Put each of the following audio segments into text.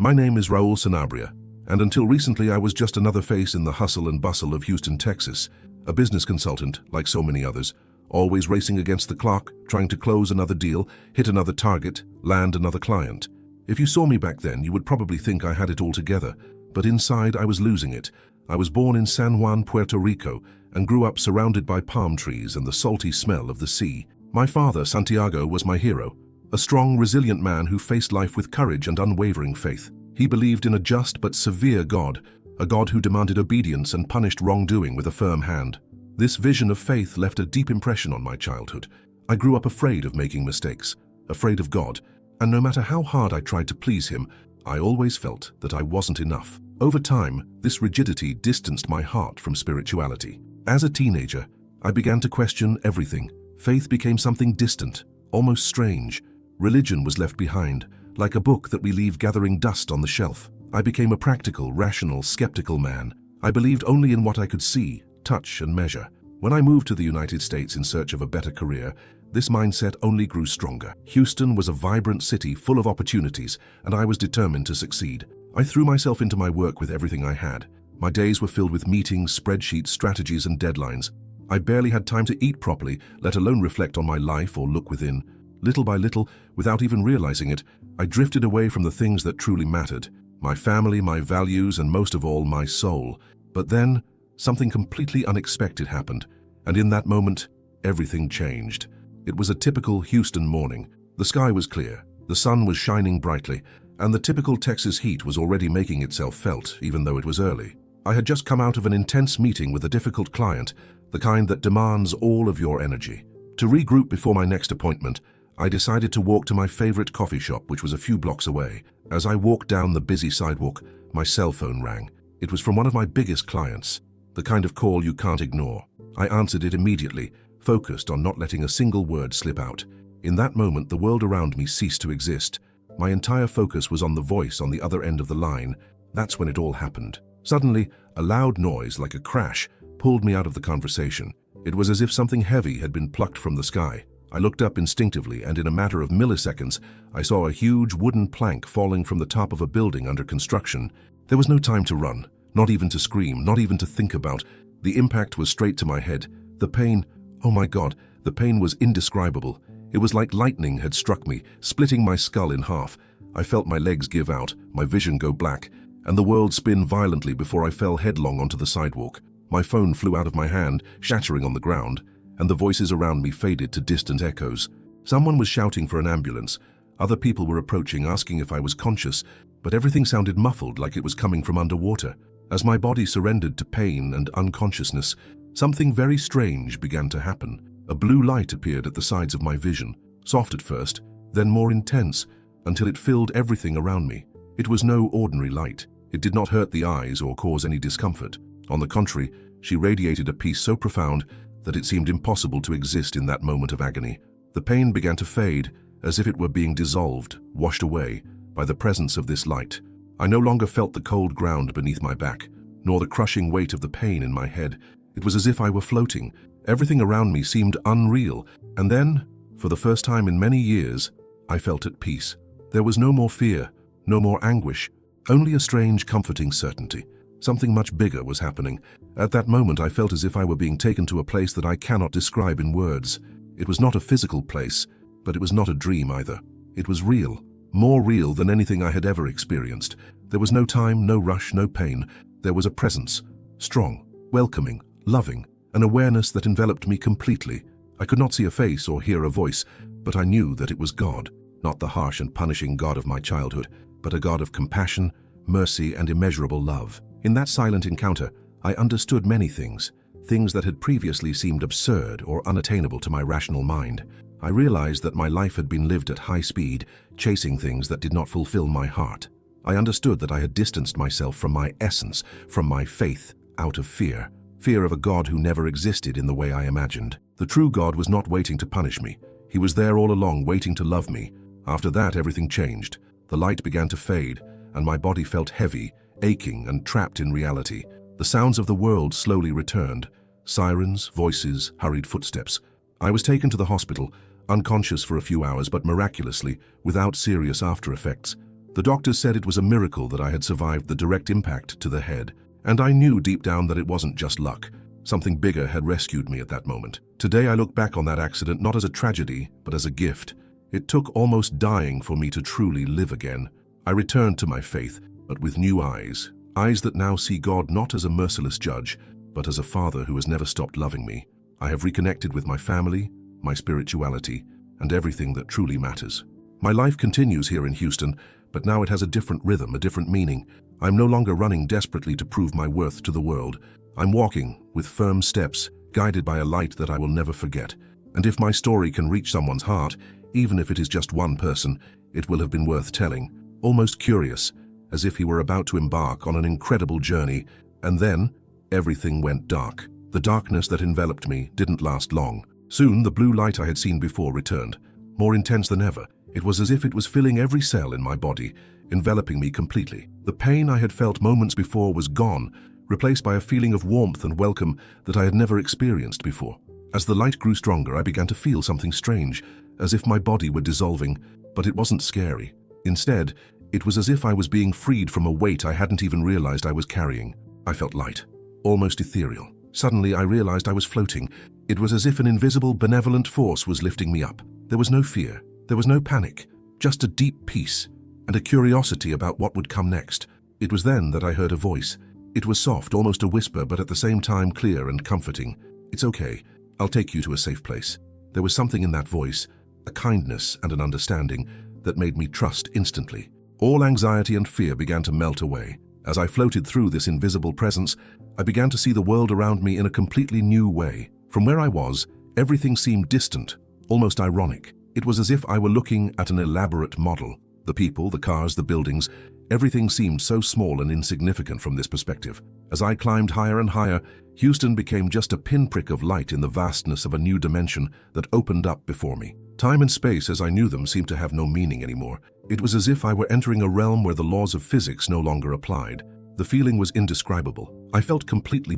My name is Raul Sanabria, and until recently I was just another face in the hustle and bustle of Houston, Texas, a business consultant, like so many others, always racing against the clock, trying to close another deal, hit another target, land another client. If you saw me back then, you would probably think I had it all together, but inside I was losing it. I was born in San Juan, Puerto Rico, and grew up surrounded by palm trees and the salty smell of the sea. My father, Santiago, was my hero, a strong, resilient man who faced life with courage and unwavering faith. He believed in a just but severe God, a God who demanded obedience and punished wrongdoing with a firm hand. This vision of faith left a deep impression on my childhood. I grew up afraid of making mistakes, afraid of God, and no matter how hard I tried to please him, I always felt that I wasn't enough. Over time, this rigidity distanced my heart from spirituality. As a teenager, I began to question everything. Faith became something distant, almost strange. Religion was left behind, like a book that we leave gathering dust on the shelf. I became a practical, rational, skeptical man. I believed only in what I could see, touch, and measure. When I moved to the United States in search of a better career, this mindset only grew stronger. Houston was a vibrant city full of opportunities, and I was determined to succeed. I threw myself into my work with everything I had. My days were filled with meetings, spreadsheets, strategies, and deadlines. I barely had time to eat properly, let alone reflect on my life or look within. Little by little, without even realizing it, I drifted away from the things that truly mattered. My family, my values, and most of all, my soul. But then, something completely unexpected happened, and in that moment, everything changed. It was a typical Houston morning. The sky was clear, the sun was shining brightly, and the typical Texas heat was already making itself felt, even though it was early. I had just come out of an intense meeting with a difficult client, the kind that demands all of your energy. To regroup before my next appointment, I decided to walk to my favorite coffee shop, which was a few blocks away. As I walked down the busy sidewalk, my cell phone rang. It was from one of my biggest clients, the kind of call you can't ignore. I answered it immediately, focused on not letting a single word slip out. In that moment, the world around me ceased to exist. My entire focus was on the voice on the other end of the line. That's when it all happened. Suddenly, a loud noise, like a crash, pulled me out of the conversation. It was as if something heavy had been plucked from the sky. I looked up instinctively, and in a matter of milliseconds, I saw a huge wooden plank falling from the top of a building under construction. There was no time to run, not even to scream, not even to think about. The impact was straight to my head. The pain, oh my God, the pain was indescribable. It was like lightning had struck me, splitting my skull in half. I felt my legs give out, my vision go black, and the world spin violently before I fell headlong onto the sidewalk. My phone flew out of my hand, shattering on the ground, and the voices around me faded to distant echoes. Someone was shouting for an ambulance. Other people were approaching, asking if I was conscious, but everything sounded muffled, like it was coming from underwater. As my body surrendered to pain and unconsciousness, something very strange began to happen. A blue light appeared at the sides of my vision, soft at first, then more intense, until it filled everything around me. It was no ordinary light. It did not hurt the eyes or cause any discomfort. On the contrary, she radiated a peace so profound that it seemed impossible to exist in that moment of agony. The pain began to fade, as if it were being dissolved, washed away, by the presence of this light. I no longer felt the cold ground beneath my back, nor the crushing weight of the pain in my head. It was as if I were floating. Everything around me seemed unreal, and then, for the first time in many years, I felt at peace. There was no more fear, no more anguish, only a strange, comforting certainty. Something much bigger was happening. At that moment, I felt as if I were being taken to a place that I cannot describe in words. It was not a physical place, but it was not a dream either. It was real, more real than anything I had ever experienced. There was no time, no rush, no pain. There was a presence, strong, welcoming, loving, an awareness that enveloped me completely. I could not see a face or hear a voice, but I knew that it was God, not the harsh and punishing God of my childhood, but a God of compassion, mercy, and immeasurable love. In that silent encounter, I understood many things that had previously seemed absurd or unattainable to my rational mind. I realized that my life had been lived at high speed, chasing things that did not fulfill my heart. I understood that I had distanced myself from my essence, from my faith, out of fear. Fear of a God who never existed in the way I imagined. The true God was not waiting to punish me. He was there all along, waiting to love me. After that, everything changed. The light began to fade, and my body felt heavy, aching, and trapped in reality. The sounds of the world slowly returned. Sirens, voices, hurried footsteps. I was taken to the hospital, unconscious for a few hours, but miraculously, without serious after effects. The doctors said it was a miracle that I had survived the direct impact to the head, and I knew deep down that it wasn't just luck. Something bigger had rescued me at that moment. Today I look back on that accident not as a tragedy, but as a gift. It took almost dying for me to truly live again. I returned to my faith, but with new eyes. Eyes that now see God not as a merciless judge, but as a father who has never stopped loving me. I have reconnected with my family, my spirituality, and everything that truly matters. My life continues here in Houston, but now it has a different rhythm, a different meaning. I'm no longer running desperately to prove my worth to the world. I'm walking with firm steps, guided by a light that I will never forget. And if my story can reach someone's heart, even if it is just one person, it will have been worth telling. Almost curious, as if he were about to embark on an incredible journey, and then everything went dark. The darkness that enveloped me didn't last long. Soon, the blue light I had seen before returned, more intense than ever. It was as if it was filling every cell in my body, enveloping me completely. The pain I had felt moments before was gone, replaced by a feeling of warmth and welcome that I had never experienced before. As the light grew stronger, I began to feel something strange, as if my body were dissolving, but it wasn't scary. Instead, it was as if I was being freed from a weight I hadn't even realized I was carrying. I felt light, almost ethereal. Suddenly, I realized I was floating. It was as if an invisible, benevolent force was lifting me up. There was no fear, there was no panic, just a deep peace and a curiosity about what would come next. It was then that I heard a voice. It was soft, almost a whisper, but at the same time clear and comforting. "It's okay. I'll take you to a safe place." There was something in that voice, a kindness and an understanding, that made me trust instantly. All anxiety and fear began to melt away. As I floated through this invisible presence, I began to see the world around me in a completely new way. From where I was, everything seemed distant, almost ironic. It was as if I were looking at an elaborate model. The people, the cars, the buildings, everything seemed so small and insignificant from this perspective. As I climbed higher and higher, Houston became just a pinprick of light in the vastness of a new dimension that opened up before me. Time and space as I knew them seemed to have no meaning anymore. It was as if I were entering a realm where the laws of physics no longer applied. The feeling was indescribable. I felt completely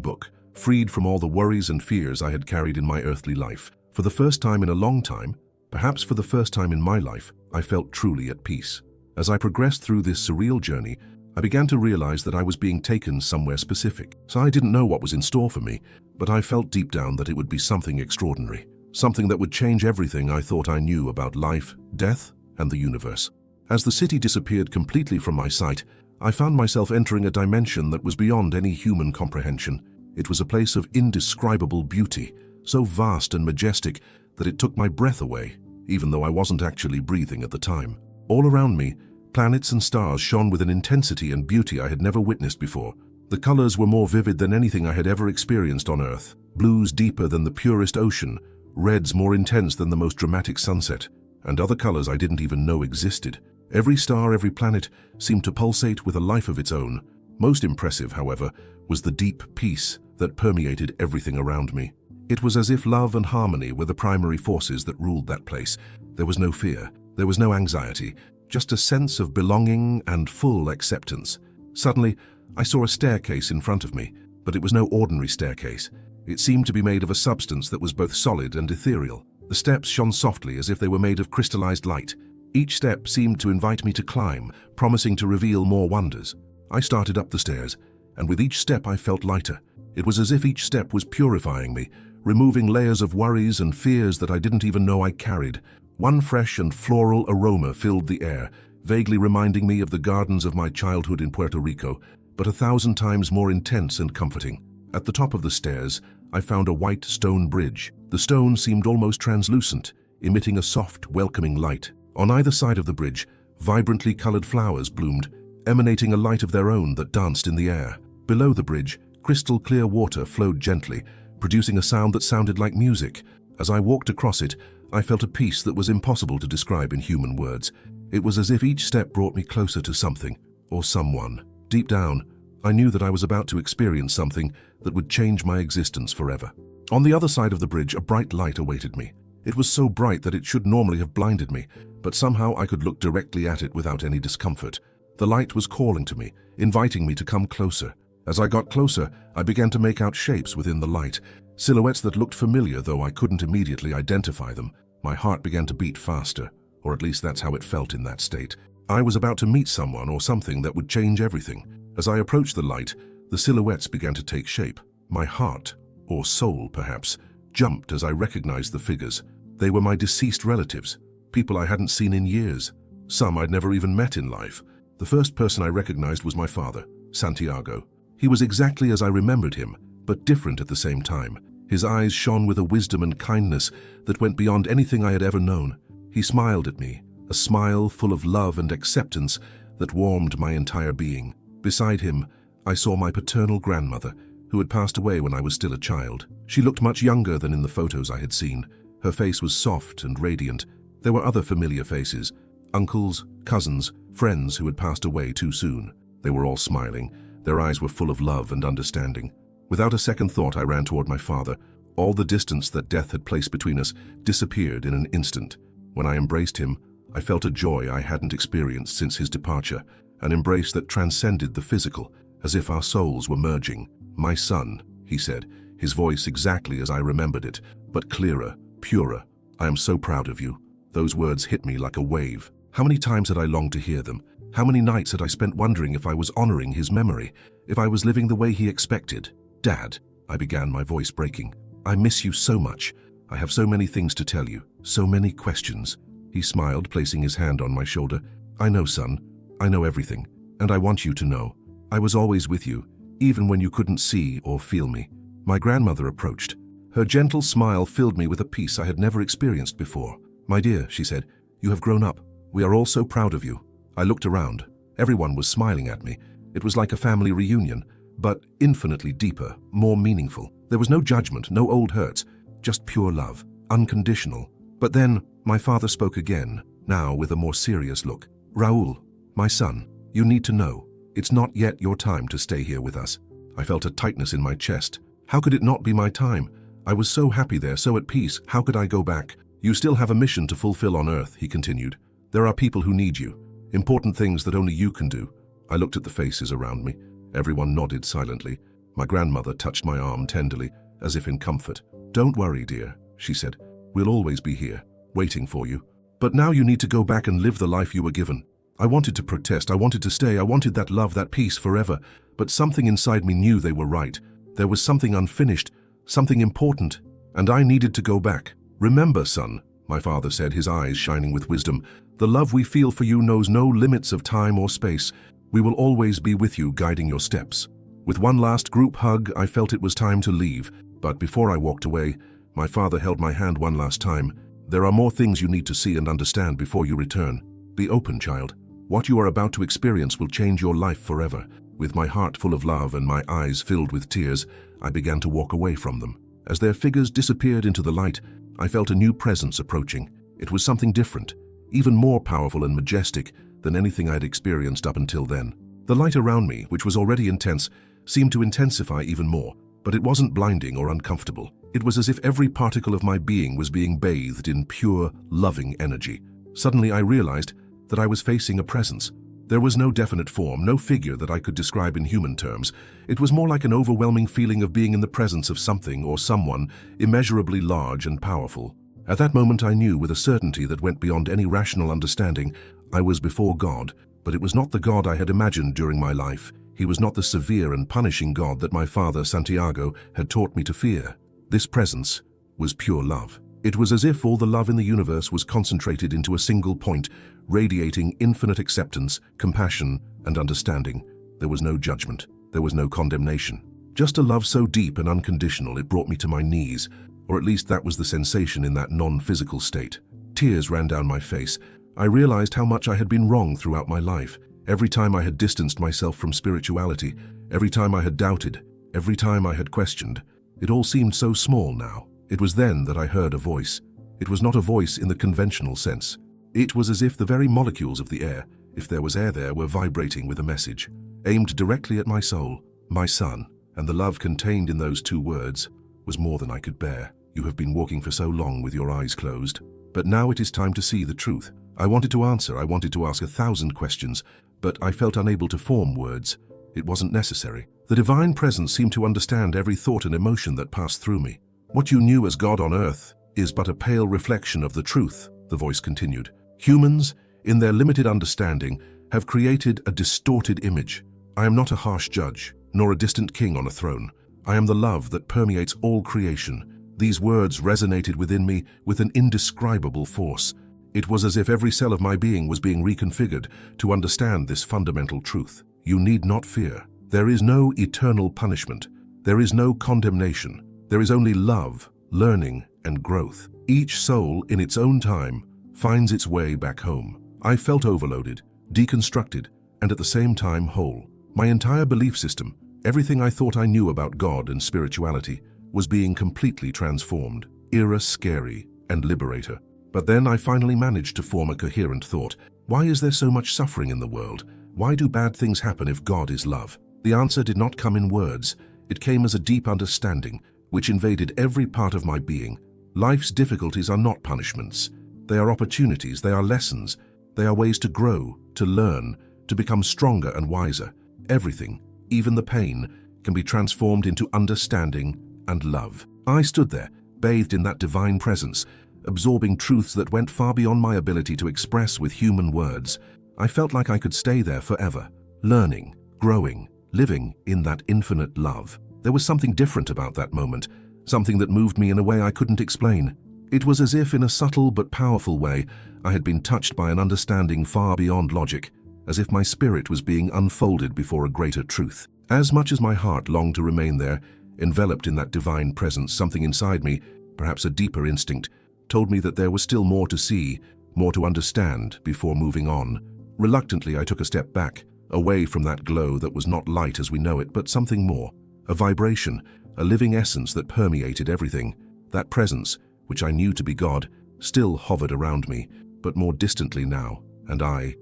freed from all the worries and fears I had carried in my earthly life. For the first time in a long time, perhaps for the first time in my life, I felt truly at peace. As I progressed through this surreal journey, I began to realize that I was being taken somewhere specific. So I didn't know what was in store for me, but I felt deep down that it would be something extraordinary. Something that would change everything I thought I knew about life, death, and the universe. As the city disappeared completely from my sight, I found myself entering a dimension that was beyond any human comprehension. It was a place of indescribable beauty, so vast and majestic that it took my breath away, even though I wasn't actually breathing at the time. All around me, planets and stars shone with an intensity and beauty I had never witnessed before. The colors were more vivid than anything I had ever experienced on Earth. Blues deeper than the purest ocean, reds more intense than the most dramatic sunset, and other colors I didn't even know existed. Every star, every planet seemed to pulsate with a life of its own. Most impressive, however, was the deep peace that permeated everything around me. It was as if love and harmony were the primary forces that ruled that place. There was no fear, there was no anxiety, just a sense of belonging and full acceptance. Suddenly, I saw a staircase in front of me, but it was no ordinary staircase. It seemed to be made of a substance that was both solid and ethereal. The steps shone softly as if they were made of crystallized light. Each step seemed to invite me to climb, promising to reveal more wonders. I started up the stairs, and with each step I felt lighter. It was as if each step was purifying me, removing layers of worries and fears that I didn't even know I carried. One fresh and floral aroma filled the air, vaguely reminding me of the gardens of my childhood in Puerto Rico, but 1,000 times more intense and comforting. At the top of the stairs, I found a white stone bridge. The stone seemed almost translucent, emitting a soft, welcoming light. On either side of the bridge, vibrantly colored flowers bloomed, emanating a light of their own that danced in the air. Below the bridge, crystal clear water flowed gently, producing a sound that sounded like music. As I walked across it, I felt a peace that was impossible to describe in human words. It was as if each step brought me closer to something, or someone. Deep down, I knew that I was about to experience something that would change my existence forever. On the other side of the bridge, a bright light awaited me. It was so bright that it should normally have blinded me, but somehow I could look directly at it without any discomfort. The light was calling to me, inviting me to come closer. As I got closer, I began to make out shapes within the light, silhouettes that looked familiar, though I couldn't immediately identify them. My heart began to beat faster, or at least that's how it felt in that state. I was about to meet someone or something that would change everything. As I approached the light, the silhouettes began to take shape. My heart, or soul perhaps, jumped as I recognized the figures. They were my deceased relatives, people I hadn't seen in years. Some I'd never even met in life. The first person I recognized was my father, Santiago. He was exactly as I remembered him, but different at the same time. His eyes shone with a wisdom and kindness that went beyond anything I had ever known. He smiled at me, a smile full of love and acceptance that warmed my entire being. Beside him, I saw my paternal grandmother, who had passed away when I was still a child. She looked much younger than in the photos I had seen. Her face was soft and radiant. There were other familiar faces, uncles, cousins, friends who had passed away too soon. They were all smiling. Their eyes were full of love and understanding. Without a second thought, I ran toward my father. All the distance that death had placed between us disappeared in an instant. When I embraced him, I felt a joy I hadn't experienced since his departure, an embrace that transcended the physical, as if our souls were merging. "My son," he said, his voice exactly as I remembered it, but clearer, purer. "I am so proud of you." Those words hit me like a wave. How many times had I longed to hear them? How many nights had I spent wondering if I was honoring his memory, if I was living the way he expected? "Dad," I began, my voice breaking, "I miss you so much. I have so many things to tell you, so many questions." He smiled, placing his hand on my shoulder. "I know, son. I know everything, and I want you to know. I was always with you, even when you couldn't see or feel me." My grandmother approached. Her gentle smile filled me with a peace I had never experienced before. "My dear," she said, "you have grown up. We are all so proud of you." I looked around. Everyone was smiling at me. It was like a family reunion, but infinitely deeper, more meaningful. There was no judgment, no old hurts, just pure love, unconditional. But then my father spoke again, now with a more serious look. "Raul, my son, you need to know, it's not yet your time to stay here with us." I felt a tightness in my chest. How could it not be my time? I was so happy there, so at peace. How could I go back? "You still have a mission to fulfill on Earth," he continued. "There are people who need you, important things that only you can do." I looked at the faces around me. Everyone nodded silently. My grandmother touched my arm tenderly, as if in comfort. "Don't worry, dear," she said. "We'll always be here, waiting for you. But now you need to go back and live the life you were given." I wanted to protest, I wanted to stay, I wanted that love, that peace forever. But something inside me knew they were right. There was something unfinished, something important, and I needed to go back. "Remember, son," my father said, his eyes shining with wisdom, "the love we feel for you knows no limits of time or space. We will always be with you, guiding your steps." With one last group hug, I felt it was time to leave. But before I walked away, my father held my hand one last time. "There are more things you need to see and understand before you return. Be open, child. What you are about to experience will change your life forever." With my heart full of love and my eyes filled with tears, I began to walk away from them. As their figures disappeared into the light, I felt a new presence approaching. It was something different, even more powerful and majestic than anything I had experienced up until then. The light around me, which was already intense, seemed to intensify even more, but it wasn't blinding or uncomfortable. It was as if every particle of my being was being bathed in pure, loving energy. Suddenly I realized that I was facing a presence. There was no definite form, no figure that I could describe in human terms. It was more like an overwhelming feeling of being in the presence of something or someone immeasurably large and powerful. At that moment I knew with a certainty that went beyond any rational understanding I was before God, but it was not the God I had imagined during my life. He was not the severe and punishing God that my father, Santiago, had taught me to fear. This presence was pure love. It was as if all the love in the universe was concentrated into a single point, radiating infinite acceptance, compassion, and understanding. There was no judgment. There was no condemnation. Just a love so deep and unconditional it brought me to my knees, or at least that was the sensation in that non-physical state. Tears ran down my face. I realized how much I had been wrong throughout my life. Every time I had distanced myself from spirituality, every time I had doubted, every time I had questioned, it all seemed so small now. It was then that I heard a voice. It was not a voice in the conventional sense. It was as if the very molecules of the air, if there was air there, were vibrating with a message, aimed directly at my soul, my son, and the love contained in those two words was more than I could bear. "You have been walking for so long with your eyes closed, but now it is time to see the truth." I wanted to answer, I wanted to ask 1,000 questions, but I felt unable to form words. It wasn't necessary. The divine presence seemed to understand every thought and emotion that passed through me. "What you knew as God on earth is but a pale reflection of the truth," the voice continued. "Humans, in their limited understanding, have created a distorted image. I am not a harsh judge, nor a distant king on a throne. I am the love that permeates all creation. These words resonated within me with an indescribable force. It was as if every cell of my being was being reconfigured to understand this fundamental truth. You need not fear. There is no eternal punishment. There is no condemnation. There is only love, learning, and growth. Each soul, in its own time, finds its way back home. I felt overloaded, deconstructed, and at the same time whole. My entire belief system, everything I thought I knew about God and spirituality, was being completely transformed. Era scary and liberator. But then I finally managed to form a coherent thought. Why is there so much suffering in the world? Why do bad things happen if God is love? The answer did not come in words. It came as a deep understanding, which invaded every part of my being. Life's difficulties are not punishments. They are opportunities, they are lessons. They are ways to grow, to learn, to become stronger and wiser. Everything, even the pain, can be transformed into understanding and love. I stood there, bathed in that divine presence, absorbing truths that went far beyond my ability to express with human words. I felt like I could stay there forever, learning, growing, living in that infinite love. There was something different about that moment, something that moved me in a way I couldn't explain. It was as if, in a subtle but powerful way, I had been touched by an understanding far beyond logic, as if my spirit was being unfolded before a greater truth. As much as my heart longed to remain there, enveloped in that divine presence, something inside me, perhaps a deeper instinct, told me that there was still more to see, more to understand before moving on. Reluctantly, I took a step back, away from that glow that was not light as we know it, but something more. A vibration, a living essence that permeated everything. That presence, which I knew to be God, still hovered around me, but more distantly now. And I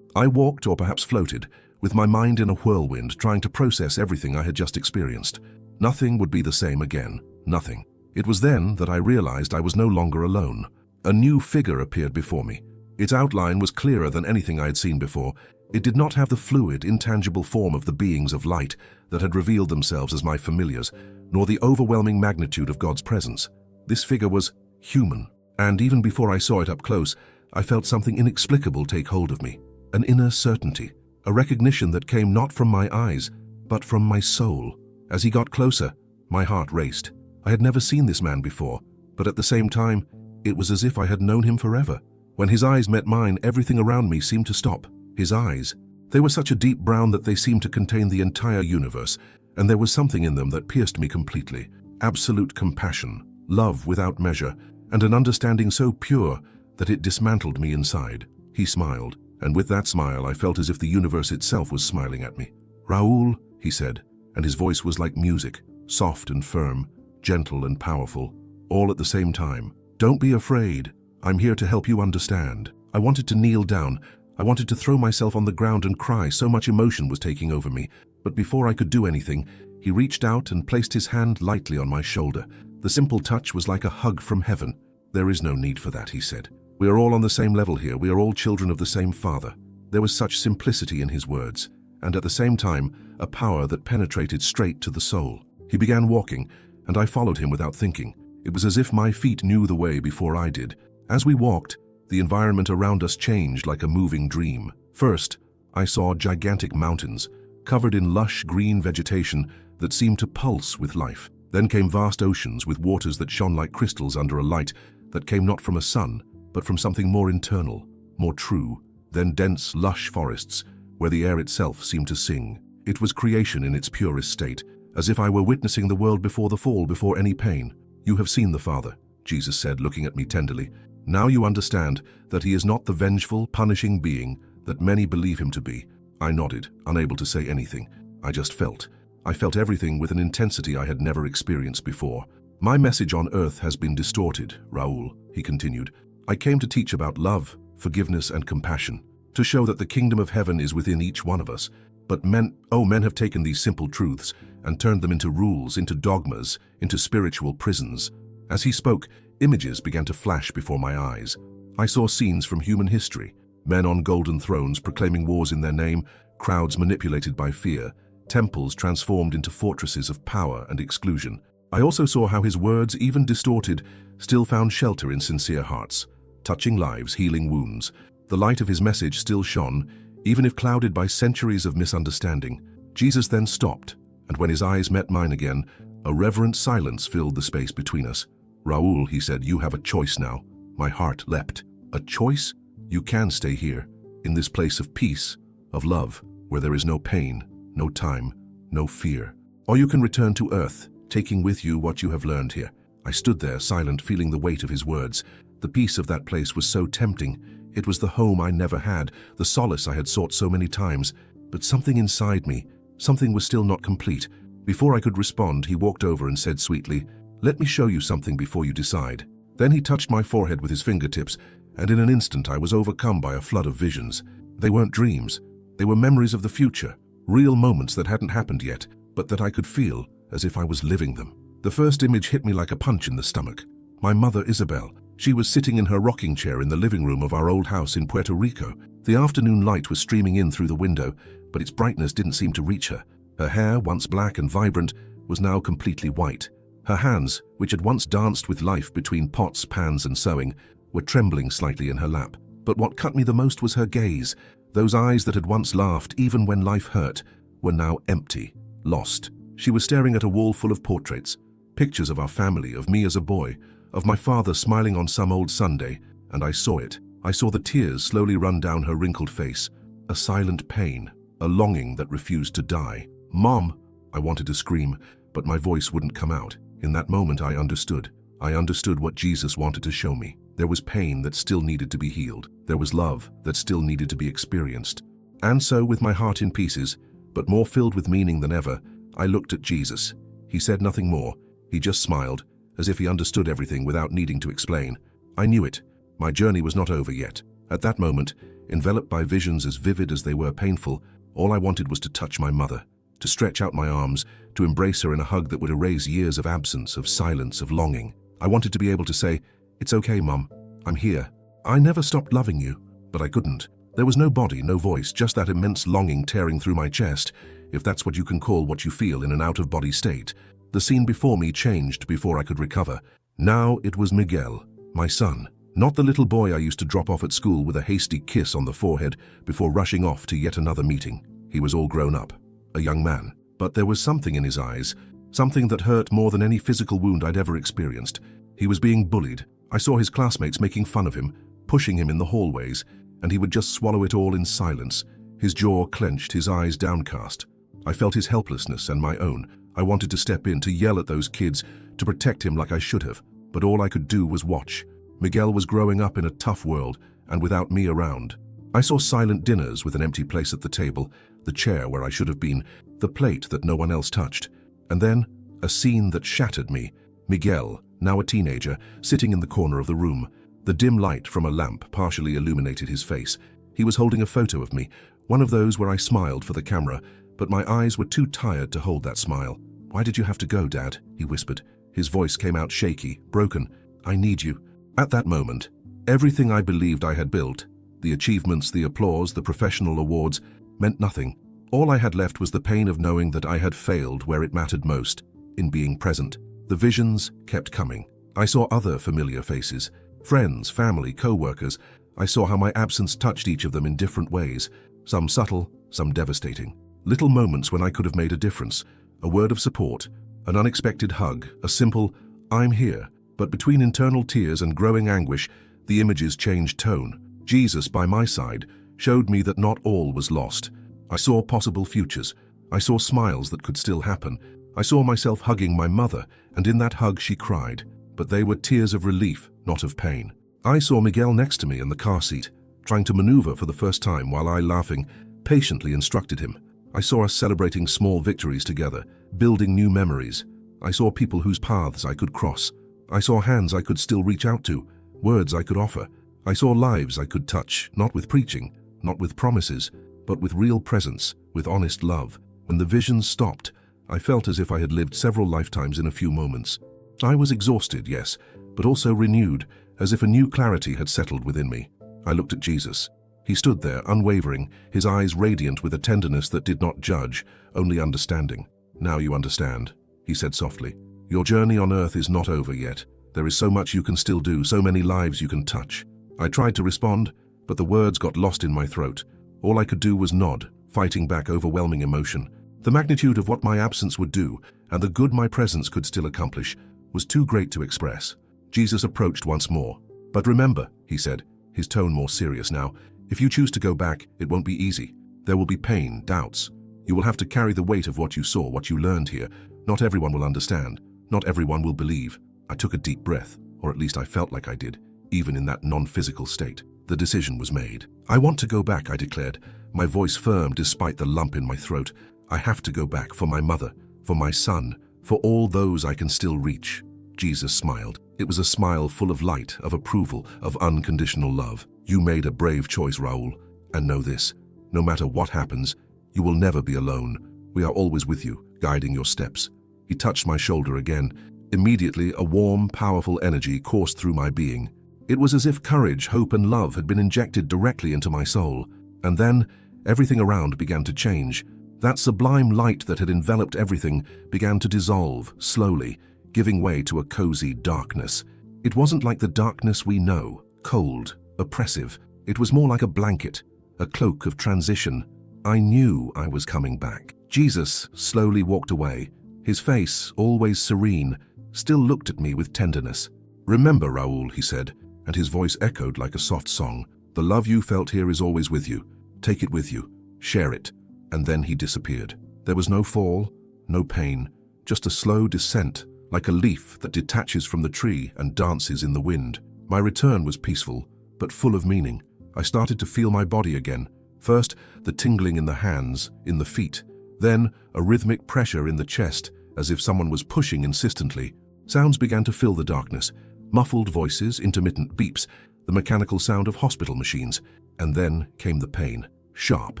walked, or perhaps floated, with my mind in a whirlwind, trying to process everything I had just experienced. Nothing would be the same again. Nothing. It was then that I realized I was no longer alone. A new figure appeared before me. Its outline was clearer than anything I had seen before. It did not have the fluid, intangible form of the beings of light that had revealed themselves as my familiars, nor the overwhelming magnitude of God's presence. This figure was human, and even before I saw it up close, I felt something inexplicable take hold of me. An inner certainty, a recognition that came not from my eyes, but from my soul. As he got closer, my heart raced. I had never seen this man before, but at the same time, it was as if I had known him forever. When his eyes met mine, everything around me seemed to stop. His eyes, they were such a deep brown that they seemed to contain the entire universe, and there was something in them that pierced me completely. Absolute compassion, love without measure, and an understanding so pure that it dismantled me inside. He smiled, and with that smile I felt as if the universe itself was smiling at me. "Raoul," he said, and his voice was like music, soft and firm, gentle and powerful, all at the same time. "Don't be afraid. I'm here to help you understand." I wanted to kneel down. I wanted to throw myself on the ground and cry, so much emotion was taking over me. But before I could do anything, he reached out and placed his hand lightly on my shoulder. The simple touch was like a hug from heaven. "There is no need for that," he said. "We are all on the same level here. We are all children of the same Father." There was such simplicity in his words, and at the same time, a power that penetrated straight to the soul. He began walking, and I followed him without thinking. It was as if my feet knew the way before I did. As we walked, the environment around us changed like a moving dream. First, I saw gigantic mountains, covered in lush green vegetation that seemed to pulse with life. Then came vast oceans with waters that shone like crystals under a light that came not from a sun, but from something more internal, more true. Then dense, lush forests, where the air itself seemed to sing. It was creation in its purest state, as if I were witnessing the world before the fall, before any pain. "You have seen the Father," Jesus said, looking at me tenderly. "Now you understand that he is not the vengeful, punishing being that many believe him to be." I nodded, unable to say anything. I just felt. I felt everything with an intensity I had never experienced before. "My message on earth has been distorted, Raoul," he continued. "I came to teach about love, forgiveness, and compassion, to show that the kingdom of heaven is within each one of us. But men have taken these simple truths and turned them into rules, into dogmas, into spiritual prisons." As he spoke, images began to flash before my eyes. I saw scenes from human history, men on golden thrones proclaiming wars in their name, crowds manipulated by fear, temples transformed into fortresses of power and exclusion. I also saw how his words, even distorted, still found shelter in sincere hearts, touching lives, healing wounds. The light of his message still shone, even if clouded by centuries of misunderstanding. Jesus then stopped, and when his eyes met mine again, a reverent silence filled the space between us. "Raoul," he said, "you have a choice now." My heart leapt. A choice? You can stay here, in this place of peace, of love, where there is no pain, no time, no fear. Or you can return to Earth, taking with you what you have learned here. I stood there, silent, feeling the weight of his words. The peace of that place was so tempting. It was the home I never had, the solace I had sought so many times. But something inside me, something was still not complete. Before I could respond, he walked over and said sweetly, "Let me show you something before you decide." Then he touched my forehead with his fingertips, and in an instant I was overcome by a flood of visions. They weren't dreams. They were memories of the future, real moments that hadn't happened yet, but that I could feel as if I was living them. The first image hit me like a punch in the stomach. My mother, Isabel. She was sitting in her rocking chair in the living room of our old house in Puerto Rico. The afternoon light was streaming in through the window, but its brightness didn't seem to reach her. Her hair, once black and vibrant, was now completely white. Her hands, which had once danced with life between pots, pans, and sewing, were trembling slightly in her lap. But what cut me the most was her gaze. Those eyes that had once laughed even when life hurt were now empty, lost. She was staring at a wall full of portraits, pictures of our family, of me as a boy, of my father smiling on some old Sunday, and I saw it. I saw the tears slowly run down her wrinkled face, a silent pain, a longing that refused to die. "Mom!" I wanted to scream, but my voice wouldn't come out. In that moment I understood. I understood what Jesus wanted to show me. There was pain that still needed to be healed. There was love that still needed to be experienced. And so, with my heart in pieces, but more filled with meaning than ever, I looked at Jesus. He said nothing more. He just smiled, as if he understood everything without needing to explain. I knew it. My journey was not over yet. At that moment, enveloped by visions as vivid as they were painful, all I wanted was to touch my mother, to stretch out my arms, to embrace her in a hug that would erase years of absence, of silence, of longing. I wanted to be able to say, "It's okay, Mom. I'm here. I never stopped loving you." But I couldn't. There was no body, no voice, just that immense longing tearing through my chest, if that's what you can call what you feel in an out-of-body state. The scene before me changed before I could recover. Now it was Miguel, my son. Not the little boy I used to drop off at school with a hasty kiss on the forehead before rushing off to yet another meeting. He was all grown up, a young man. But there was something in his eyes, something that hurt more than any physical wound I'd ever experienced. He was being bullied. I saw his classmates making fun of him, pushing him in the hallways, and he would just swallow it all in silence, his jaw clenched, his eyes downcast. I felt his helplessness and my own. I wanted to step in, to yell at those kids, to protect him like I should have, but all I could do was watch. Miguel was growing up in a tough world, and without me around. I saw silent dinners with an empty place at the table, the chair where I should have been, the plate that no one else touched. And then, a scene that shattered me. Miguel, now a teenager, sitting in the corner of the room. The dim light from a lamp partially illuminated his face. He was holding a photo of me, one of those where I smiled for the camera, but my eyes were too tired to hold that smile. "Why did you have to go, Dad?" he whispered. His voice came out shaky, broken. "I need you." At that moment, everything I believed I had built, the achievements, the applause, the professional awards, meant nothing. All I had left was the pain of knowing that I had failed where it mattered most, in being present. The visions kept coming. I saw other familiar faces, friends, family, co-workers. I saw how my absence touched each of them in different ways, some subtle, some devastating. Little moments when I could have made a difference, a word of support, an unexpected hug, a simple, "I'm here." But between internal tears and growing anguish, the images changed tone. Jesus, by my side, showed me that not all was lost. I saw possible futures. I saw smiles that could still happen. I saw myself hugging my mother, and in that hug she cried. But they were tears of relief, not of pain. I saw Miguel next to me in the car seat, trying to maneuver for the first time while I, laughing, patiently instructed him. I saw us celebrating small victories together, building new memories. I saw people whose paths I could cross. I saw hands I could still reach out to, words I could offer. I saw lives I could touch, not with preaching, not with promises, but with real presence, with honest love. When the visions stopped, I felt as if I had lived several lifetimes in a few moments. I was exhausted, yes, but also renewed, as if a new clarity had settled within me. I looked at Jesus. He stood there, unwavering, his eyes radiant with a tenderness that did not judge, only understanding. "Now you understand," he said softly. "Your journey on earth is not over yet. There is so much you can still do, so many lives you can touch." I tried to respond, but the words got lost in my throat. All I could do was nod, fighting back overwhelming emotion. The magnitude of what my absence would do, and the good my presence could still accomplish, was too great to express. Jesus approached once more. "But remember," he said, his tone more serious now, "if you choose to go back, it won't be easy. There will be pain, doubts. You will have to carry the weight of what you saw, what you learned here. Not everyone will understand. Not everyone will believe." I took a deep breath, or at least I felt like I did, even in that non-physical state. The decision was made. "I want to go back," I declared, my voice firm despite the lump in my throat. "I have to go back for my mother, for my son, for all those I can still reach." Jesus smiled. It was a smile full of light, of approval, of unconditional love. "You made a brave choice, Raul. And know this, no matter what happens, you will never be alone. We are always with you, guiding your steps." He touched my shoulder again. Immediately, a warm, powerful energy coursed through my being. It was as if courage, hope, and love had been injected directly into my soul. And then, everything around began to change. That sublime light that had enveloped everything began to dissolve, slowly, giving way to a cozy darkness. It wasn't like the darkness we know, cold, oppressive. It was more like a blanket, a cloak of transition. I knew I was coming back. Jesus slowly walked away. His face, always serene, still looked at me with tenderness. "Remember, Raul," he said, and his voice echoed like a soft song. "The love you felt here is always with you. Take it with you. Share it." And then he disappeared. There was no fall, no pain, just a slow descent, like a leaf that detaches from the tree and dances in the wind. My return was peaceful, but full of meaning. I started to feel my body again. First, the tingling in the hands, in the feet. Then, a rhythmic pressure in the chest, as if someone was pushing insistently. Sounds began to fill the darkness. Muffled voices, intermittent beeps, the mechanical sound of hospital machines. And then came the pain. Sharp,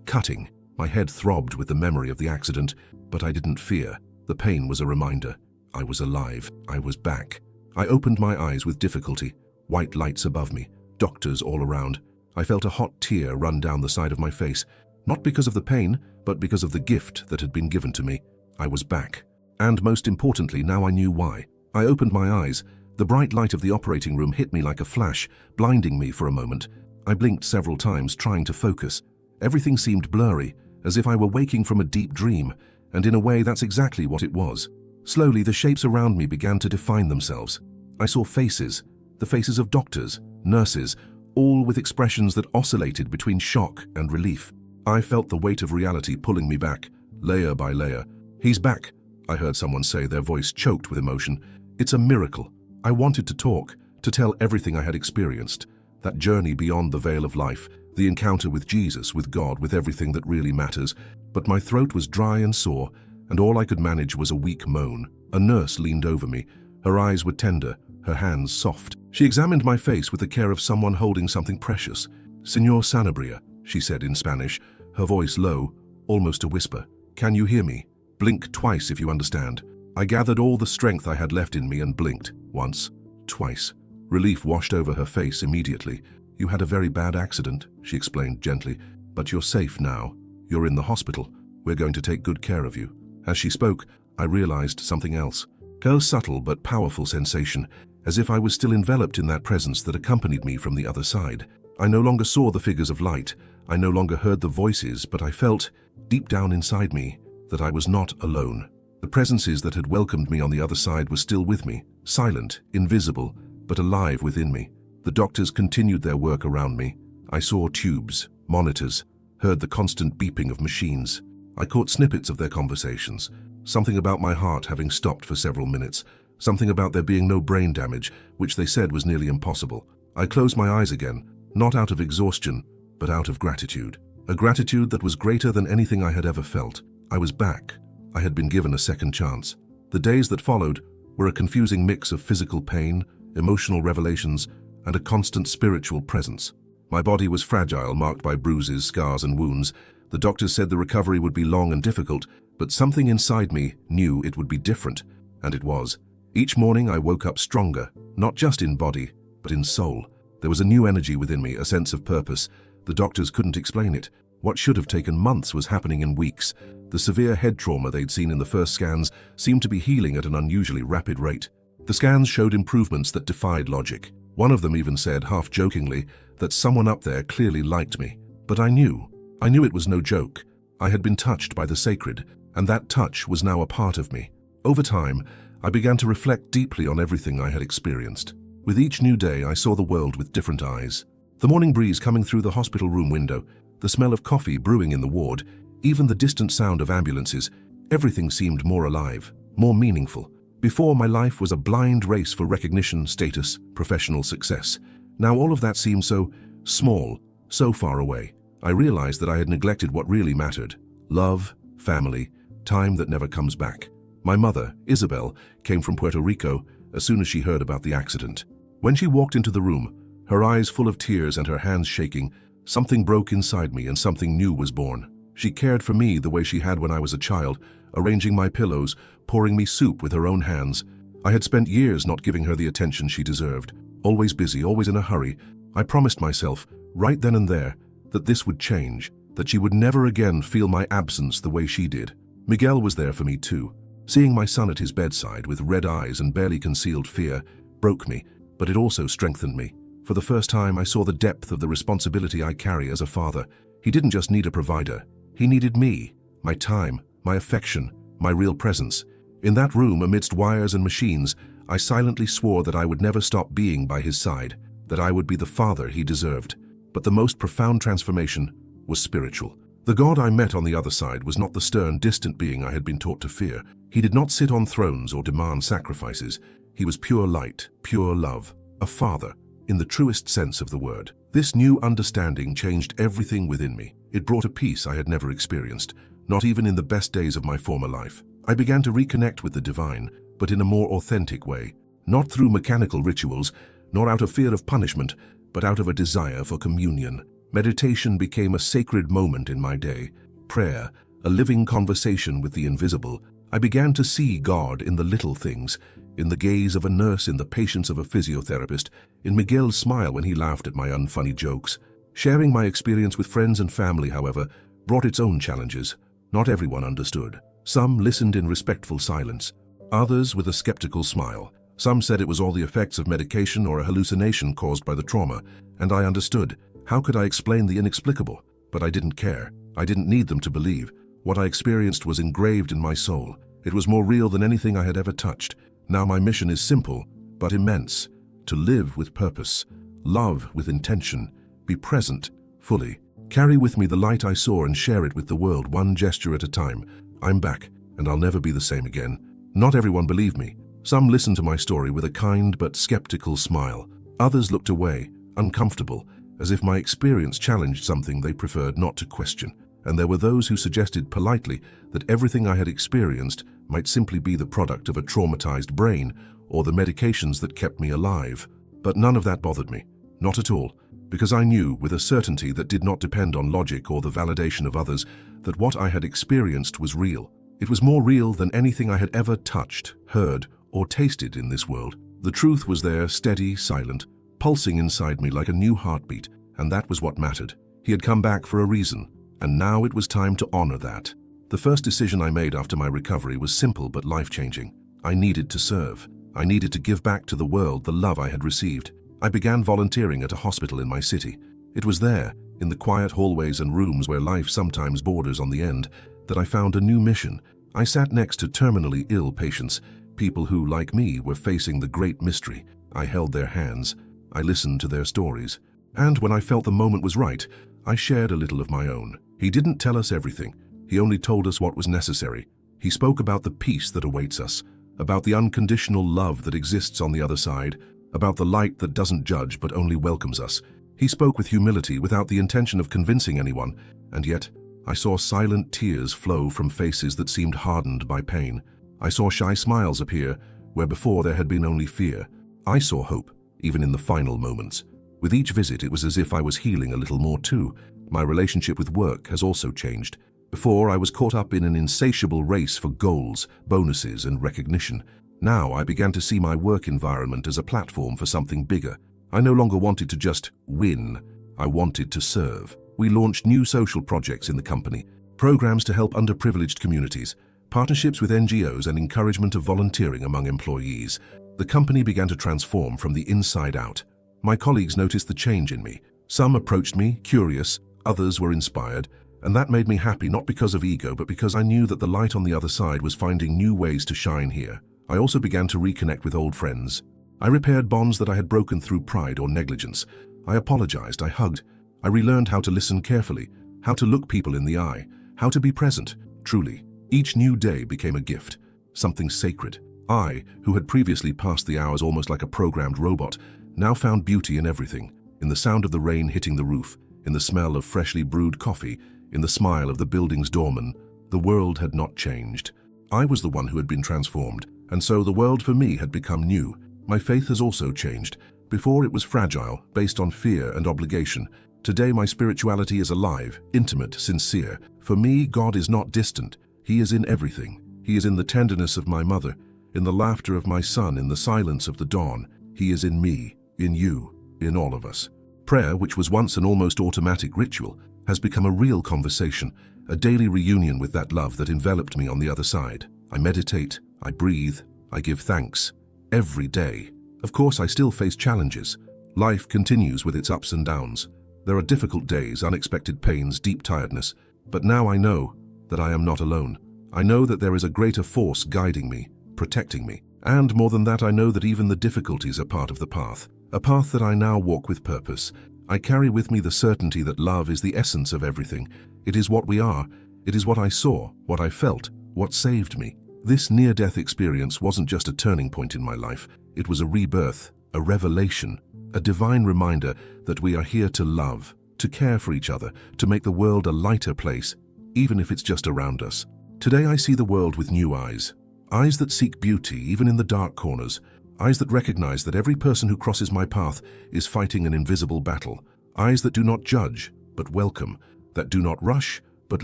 cutting. My head throbbed with the memory of the accident, but I didn't fear. The pain was a reminder. I was alive. I was back. I opened my eyes with difficulty. White lights above me, doctors all around. I felt a hot tear run down the side of my face, not because of the pain, but because of the gift that had been given to me. I was back. And most importantly, now I knew why. I opened my eyes. The bright light of the operating room hit me like a flash, blinding me for a moment. I blinked several times, trying to focus. Everything seemed blurry, as if I were waking from a deep dream, and in a way that's exactly what it was. Slowly, the shapes around me began to define themselves. I saw faces, the faces of doctors, nurses, all with expressions that oscillated between shock and relief. I felt the weight of reality pulling me back, layer by layer. "He's back," I heard someone say, their voice choked with emotion. "It's a miracle." I wanted to talk, to tell everything I had experienced, that journey beyond the veil of life, the encounter with Jesus, with God, with everything that really matters. But my throat was dry and sore, and all I could manage was a weak moan. A nurse leaned over me. Her eyes were tender, her hands soft. She examined my face with the care of someone holding something precious. "Señor Sanabria," she said in Spanish, her voice low, almost a whisper. "Can you hear me? Blink twice if you understand." I gathered all the strength I had left in me and blinked. Once, twice. Relief washed over her face immediately. "You had a very bad accident," she explained gently, "but you're safe now. You're in the hospital. We're going to take good care of you." As she spoke, I realized something else. A subtle but powerful sensation, as if I was still enveloped in that presence that accompanied me from the other side. I no longer saw the figures of light. I no longer heard the voices, but I felt, deep down inside me, that I was not alone. The presences that had welcomed me on the other side were still with me, silent, invisible, but alive within me. The doctors continued their work around me. I saw tubes, monitors, heard the constant beeping of machines. I caught snippets of their conversations, something about my heart having stopped for several minutes, something about there being no brain damage, which they said was nearly impossible. I closed my eyes again, not out of exhaustion, but out of gratitude. A gratitude that was greater than anything I had ever felt. I was back. I had been given a second chance. The days that followed were a confusing mix of physical pain, emotional revelations, and a constant spiritual presence. My body was fragile, marked by bruises, scars, and wounds. The doctors said the recovery would be long and difficult, but something inside me knew it would be different, and it was. Each morning I woke up stronger, not just in body, but in soul. There was a new energy within me, a sense of purpose. The doctors couldn't explain it. What should have taken months was happening in weeks. The severe head trauma they'd seen in the first scans seemed to be healing at an unusually rapid rate. The scans showed improvements that defied logic. One of them even said, half jokingly, that someone up there clearly liked me. But I knew it was no joke. I had been touched by the sacred, and that touch was now a part of me. Over time, I began to reflect deeply on everything I had experienced. With each new day, I saw the world with different eyes. The morning breeze coming through the hospital room window, the smell of coffee brewing in the ward, even the distant sound of ambulances, everything seemed more alive, more meaningful. Before, my life was a blind race for recognition, status, professional success. Now all of that seemed so small, so far away. I realized that I had neglected what really mattered: love, family, time that never comes back. My mother, Isabel, came from Puerto Rico as soon as she heard about the accident. When she walked into the room, her eyes full of tears and her hands shaking, something broke inside me and something new was born. She cared for me the way she had when I was a child, arranging my pillows, pouring me soup with her own hands. I had spent years not giving her the attention she deserved. Always busy, always in a hurry, I promised myself, right then and there, that this would change, that she would never again feel my absence the way she did. Miguel was there for me too. Seeing my son at his bedside with red eyes and barely concealed fear broke me, but it also strengthened me. For the first time, I saw the depth of the responsibility I carry as a father. He didn't just need a provider. He needed me, my time, my affection, my real presence. In that room, amidst wires and machines, I silently swore that I would never stop being by his side, that I would be the father he deserved. But the most profound transformation was spiritual. The God I met on the other side was not the stern, distant being I had been taught to fear. He did not sit on thrones or demand sacrifices. He was pure light, pure love, a father, in the truest sense of the word. This new understanding changed everything within me. It brought a peace I had never experienced, not even in the best days of my former life. I began to reconnect with the divine, but in a more authentic way, not through mechanical rituals, nor out of fear of punishment, but out of a desire for communion. Meditation became a sacred moment in my day. Prayer, a living conversation with the invisible. I began to see God in the little things, in the gaze of a nurse, in the patience of a physiotherapist, in Miguel's smile when he laughed at my unfunny jokes. Sharing my experience with friends and family, however, brought its own challenges. Not everyone understood. Some listened in respectful silence, others with a skeptical smile. Some said it was all the effects of medication or a hallucination caused by the trauma, and I understood. How could I explain the inexplicable? But I didn't care. I didn't need them to believe. What I experienced was engraved in my soul. It was more real than anything I had ever touched. Now my mission is simple, but immense. To live with purpose, love with intention, be present, fully. Carry with me the light I saw and share it with the world, one gesture at a time. I'm back, and I'll never be the same again. Not everyone believed me. Some listened to my story with a kind but skeptical smile. Others looked away, uncomfortable, as if my experience challenged something they preferred not to question. And there were those who suggested politely that everything I had experienced might simply be the product of a traumatized brain or the medications that kept me alive. But none of that bothered me. Not at all, because I knew with a certainty that did not depend on logic or the validation of others that what I had experienced was real. It was more real than anything I had ever touched, heard, or tasted in this world. The truth was there, steady, silent, pulsing inside me like a new heartbeat, and that was what mattered. He had come back for a reason, and now it was time to honor that. The first decision I made after my recovery was simple but life-changing. I needed to serve. I needed to give back to the world the love I had received. I began volunteering at a hospital in my city. It was there, in the quiet hallways and rooms where life sometimes borders on the end, that I found a new mission. I sat next to terminally ill patients, people who, like me, were facing the great mystery. I held their hands. I listened to their stories. And when I felt the moment was right, I shared a little of my own. He didn't tell us everything. He only told us what was necessary. He spoke about the peace that awaits us, about the unconditional love that exists on the other side, about the light that doesn't judge but only welcomes us. He spoke with humility, without the intention of convincing anyone, and yet I saw silent tears flow from faces that seemed hardened by pain. I saw shy smiles appear where before there had been only fear. I saw hope, even in the final moments. With each visit, it was as if I was healing a little more too. My relationship with work has also changed. Before, I was caught up in an insatiable race for goals, bonuses, and recognition. Now I began to see my work environment as a platform for something bigger. I no longer wanted to just win. I wanted to serve. We launched new social projects in the company, programs to help underprivileged communities, partnerships with NGOs, and encouragement of volunteering among employees. The company began to transform from the inside out. My colleagues noticed the change in me. Some approached me, curious, others were inspired, and that made me happy not because of ego but because I knew that the light on the other side was finding new ways to shine here. I also began to reconnect with old friends. I repaired bonds that I had broken through pride or negligence. I apologized, I hugged. I relearned how to listen carefully, how to look people in the eye, how to be present, truly. Each new day became a gift, something sacred. I, who had previously passed the hours almost like a programmed robot, now found beauty in everything, in the sound of the rain hitting the roof, in the smell of freshly brewed coffee, in the smile of the building's doorman. The world had not changed. I was the one who had been transformed, and so the world for me had become new. My faith has also changed. Before it was fragile, based on fear and obligation. Today my spirituality is alive, intimate, sincere. For me, God is not distant. He is in everything. He is in the tenderness of my mother, in the laughter of my son, in the silence of the dawn. He is in me, in you, in all of us. Prayer, which was once an almost automatic ritual, has become a real conversation, a daily reunion with that love that enveloped me on the other side. I meditate, I breathe, I give thanks. Every day. Of course, I still face challenges. Life continues with its ups and downs. There are difficult days, unexpected pains, deep tiredness. But now I know that I am not alone. I know that there is a greater force guiding me, protecting me. And more than that, I know that even the difficulties are part of the path. A path that I now walk with purpose. I carry with me the certainty that love is the essence of everything. It is what we are. It is what I saw, what I felt, what saved me. This near-death experience wasn't just a turning point in my life. It was a rebirth, a revelation, a divine reminder that we are here to love, to care for each other, to make the world a lighter place, even if it's just around us. Today I see the world with new eyes. Eyes that seek beauty, even in the dark corners. Eyes that recognize that every person who crosses my path is fighting an invisible battle. Eyes that do not judge, but welcome. That do not rush, but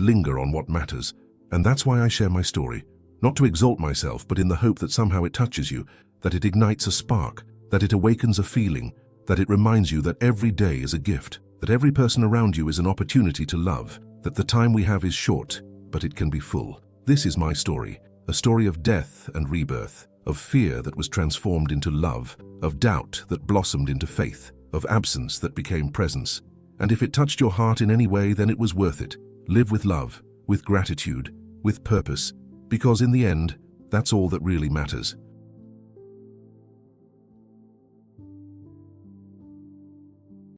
linger on what matters. And that's why I share my story. Not to exalt myself, but in the hope that somehow it touches you, that it ignites a spark, that it awakens a feeling, that it reminds you that every day is a gift, that every person around you is an opportunity to love, that the time we have is short, but it can be full. This is my story, a story of death and rebirth, of fear that was transformed into love, of doubt that blossomed into faith, of absence that became presence. And if it touched your heart in any way, then it was worth it. Live with love, with gratitude, with purpose, because in the end, that's all that really matters.